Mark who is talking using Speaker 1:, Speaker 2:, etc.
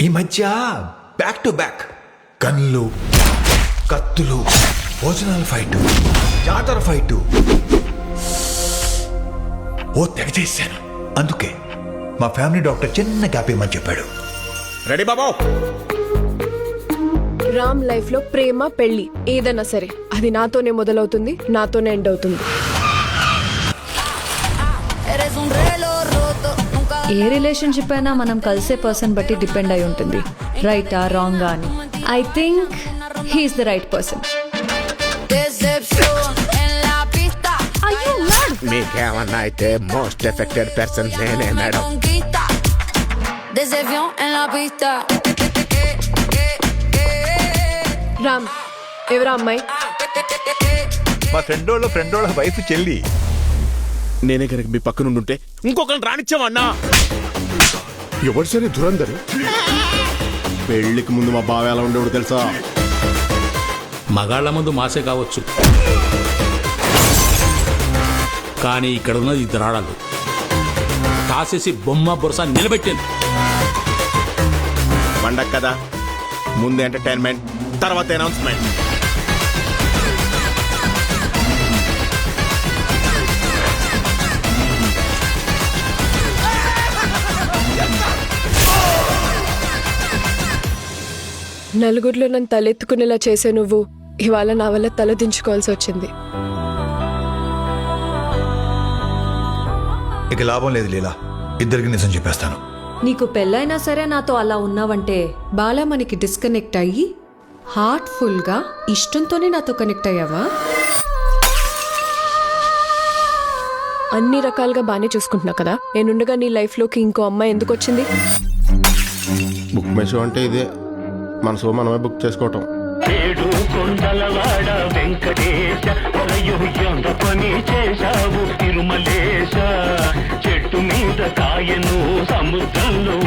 Speaker 1: ఈ మధ్య back to back గన్లు, కత్తులు, భోజనాల ఫైట్, జాతర ఫైట్ ఓ తెగ చేశాను. అందుకే మా ఫ్యామిలీ డాక్టర్ చిన్న గ్యాప్ ఇమ్మని చెప్పాడు.
Speaker 2: రెడీ బాబా?
Speaker 3: రామ్ లైఫ్ లో ప్రేమ పెళ్లి ఏదైనా సరే అది నాతోనే మొదలవుతుంది, నాతోనే ఎండ్ అవుతుంది.
Speaker 4: ఏ రిలేషన్షిప్ అయినా మనం కలిసే పర్సన్ బట్టి డిపెండ్ అయి ఉంటుంది, రైటా రాంగా అని. I think he's the right person.
Speaker 2: మీకేమన్నా అయితే మోస్ట్ ఎఫెక్టెడ్ పర్సన్ నేనే మేడం.
Speaker 3: రామ్, ఎవరా అమ్మాయి?
Speaker 1: మా ఫ్రెండ్ వాళ్ళ వైఫ్ చెల్లి.
Speaker 2: నేనే కనుక మీ పక్కన ఉండుంటే ఇంకొకరిని రానిచ్చామన్నా.
Speaker 5: ఎవరు సరే దురందరు. పెళ్లికి ముందు మా బావ ఎలా ఉండేవాడు తెలుసా?
Speaker 6: మగాళ్ల ముందు మాసే కావచ్చు, కానీ ఇక్కడ ఉన్నది ఇద్దరు ఆడాలు. కాసేసి బొమ్మ బొరస నిలబెట్టాను.
Speaker 2: పండగ కదా, ముందు ఎంటర్టైన్మెంట్, తర్వాత అనౌన్స్మెంట్.
Speaker 3: నలుగురిలో నన్ను తలెత్తుకునేలా చేసే నువ్వు ఇవాళ నా వల్ల తల దించుకోవాల్సి వచ్చింది.
Speaker 1: ఇక లాభం లేదు లీలా, ఇద్దరికి నిజం చెప్పేస్తాను.
Speaker 4: నీకు పెళ్ళైనా సరే నాతో అలా ఉన్నావంటే బాలా మనకి డిస్కనెక్ట్ అయ్యి హార్ట్ఫుల్ గా ఇష్టంతోనే నాతో కనెక్ట్ అయ్యావా?
Speaker 3: అన్ని రకాలుగా బానే చూసుకుంటున్నా కదా, నేనుండగా నీ లైఫ్ లోకి ఇంకో అమ్మాయి ఎందుకు వచ్చింది?
Speaker 5: బుక్ మై షో అంటే ఇదే, మన షో మనమే బుక్ చేసుకోవటం.
Speaker 7: ఏడు కొండలవాడ వెంకటేశ ఎంత పని చేశావు తిరుమలేశ. చెట్టు మీద కాయను సముద్రంలో